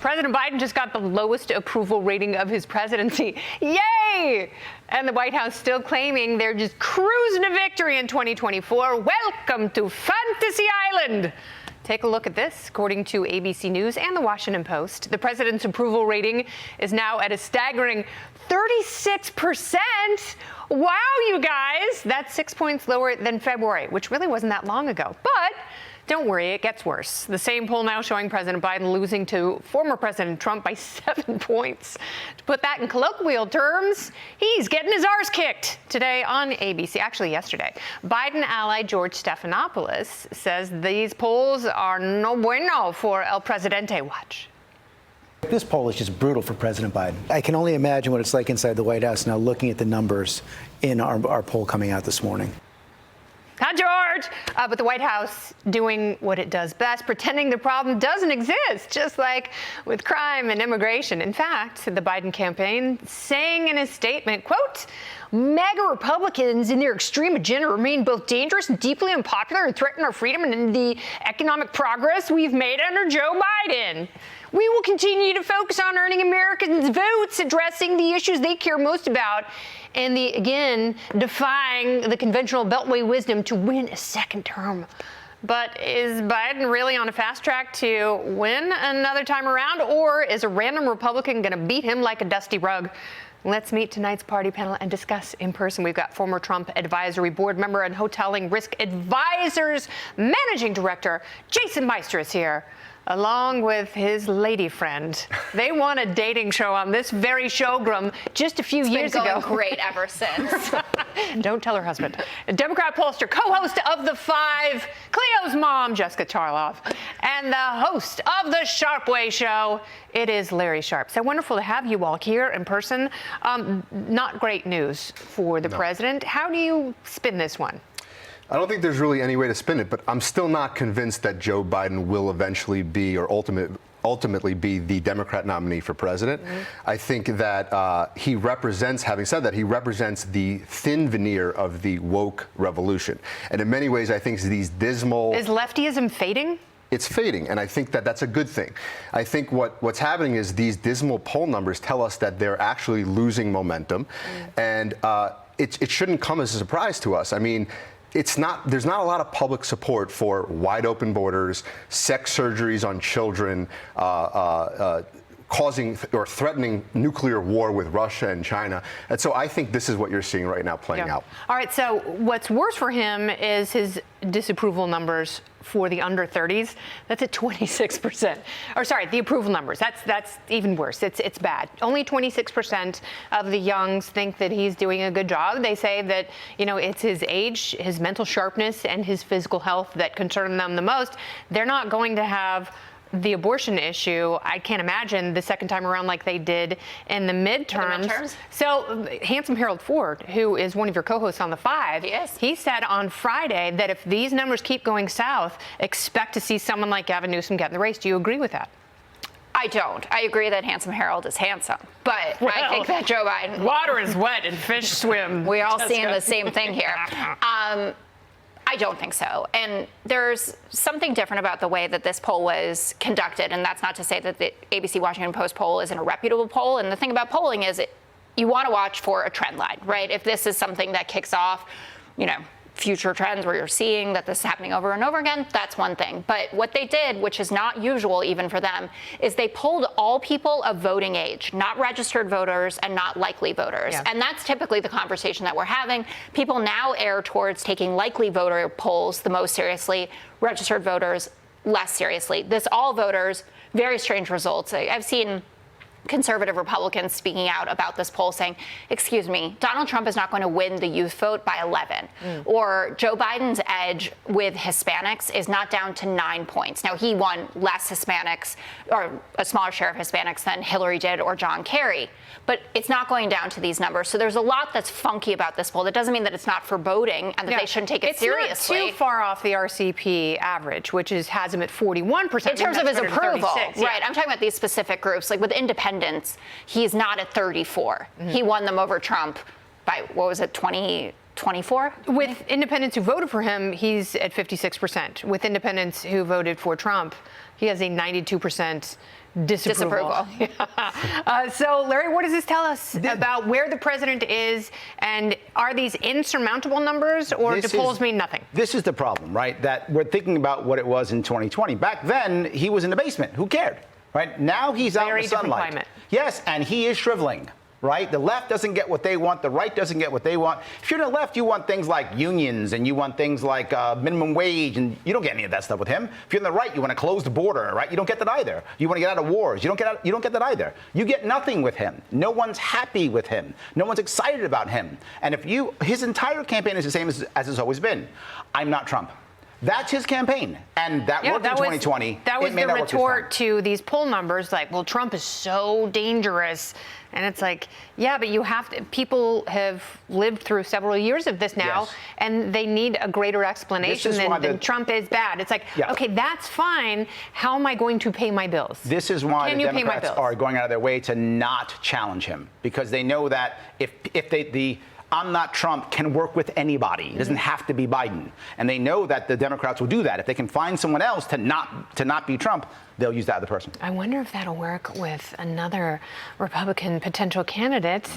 President Biden just got the lowest approval rating of his presidency. Yay! And the White House still claiming they're just cruising to victory in 2024. Welcome to Fantasy Island. Take a look at this. According to ABC News and the Washington Post, the president's approval rating is now at a staggering 36%. Wow, you guys! That's 6 points lower than February, which really wasn't that long ago. But don't worry, it gets worse. The same poll now showing President Biden losing to former President Trump by 7 points. To put that in colloquial terms, he's getting his arse kicked today on ABC, actually yesterday. Biden ally George Stephanopoulos says these polls are no bueno for El Presidente. Watch. This poll is just brutal for President Biden. I can only imagine what it's like inside the White House now looking at the numbers in our poll coming out this morning. Hi, George. But the White House doing what it does best, pretending the problem doesn't exist, just like with crime and immigration. In fact, the Biden campaign saying in his statement, quote, MAGA Republicans and their extreme agenda remain both dangerous and deeply unpopular and threaten our freedom and the economic progress we've made under Joe Biden. We will continue to focus on earning Americans' votes, addressing the issues they care most about, and again, defying the conventional Beltway wisdom to win a second term. But is Biden really on a fast track to win another time around, or is a random Republican going to beat him like a dusty rug? Let's meet tonight's party panel and discuss in person. We've got former Trump Advisory Board member and Hoteling Risk Advisors Managing Director Jason Meister is here, along with his lady friend. They won a dating show on this very showroom just a few years ago. It's been going great ever since. Don't tell her husband. A Democrat pollster, co-host of The Five, Cleo's mom, Jessica Tarlov, and the host of The Sharpe Way Show, it is Larry Sharpe. So wonderful to have you all here in person. Not great news for the president. How do you spin this one? I don't think there's really any way to spin it, but I'm still not convinced that Joe Biden will eventually be or ultimately be the Democrat nominee for president. I think that he represents, having said that, he represents the thin veneer of the woke revolution. And in many ways, I think these dismal... Is leftyism fading? It's fading, and I think that that's a good thing. I think what's happening is these dismal poll numbers tell us that they're actually losing momentum, and it shouldn't come as a surprise to us. I mean, there's not a lot of public support for wide open borders, sex surgeries on children, causing or threatening nuclear war with Russia and China. And so I think this is what you're seeing right now playing out. All right, so what's worse for him is his disapproval numbers for the under 30s. That's at 26%. Or sorry, the approval numbers. That's even worse. It's bad. Only 26% of the youngs think that he's doing a good job. They say that, you know, it's his age, his mental sharpness, and his physical health that concern them the most. They're not going to have the abortion issue, I can't imagine, the second time around like they did in the midterms. So handsome Harold Ford, who is one of your co-hosts on The Five, he said on Friday that if these numbers keep going south, expect to see someone like Gavin Newsom get in the race. Do you agree with that? I don't. I agree that handsome Harold is handsome, but I think that Joe Biden... Water is wet and fish swim. We're all seeing the same thing here. I don't think so. And there's something different about the way that this poll was conducted. And that's not to say that the ABC Washington Post poll isn't a reputable poll. And the thing about polling is you want to watch for a trend line, right? If this is something that kicks off, you know, future trends where you're seeing that this is happening over and over again, that's one thing. But what they did, which is not usual even for them, is they polled all people of voting age, not registered voters and not likely voters. And that's typically the conversation that we're having. People now err towards taking likely voter polls the most seriously, registered voters less seriously. This all voters, very strange results. I've seen conservative Republicans speaking out about this poll saying, excuse me, Donald Trump is not going to win the youth vote by 11. Or Joe Biden's edge with Hispanics is not down to 9 points. Now, he won less Hispanics or a smaller share of Hispanics than Hillary did or John Kerry. But it's not going down to these numbers. So there's a lot that's funky about this poll. That doesn't mean that it's not foreboding and that they shouldn't take it seriously. It's not too far off the RCP average, which has him at 41%. In terms of his approval, right. I'm talking about these specific groups. Like with independents, he's not at 34. He won them over Trump by, what was it, 24? With independents who voted for him, he's at 56%. With independents who voted for Trump, he has a 92% disapproval. So, Larry, what does this tell us about where the president is? And are these insurmountable numbers, or do polls mean nothing? This is the problem, right? That we're thinking about what it was in 2020. Back then, he was in the basement. Who cared? Right? Now he's out in the sunlight. Very different climate. Yes, and he is shriveling. Right? The left doesn't get what they want. The right doesn't get what they want. If you're in the left, you want things like unions and you want things like minimum wage, and you don't get any of that stuff with him. If you're in the right, you want to close the border, right? You don't get that either. You want to get out of wars. You don't get that either. You get nothing with him. No one's happy with him. No one's excited about him. And his entire campaign is the same as it's always been. I'm not Trump. That's his campaign, and that worked in 2020. That was the retort to these poll numbers, like, well, Trump is so dangerous. And it's like, yeah, but people have lived through several years of this now, yes, and they need a greater explanation than Trump is bad. It's like, yeah, okay, that's fine. How am I going to pay my bills? This is why the Democrats are going out of their way to not challenge him, because they know that if I'm not Trump can work with anybody. It doesn't have to be Biden. And they know that the Democrats will do that. If they can find someone else to not be Trump, they'll use that other person. I wonder if that'll work with another Republican potential candidate.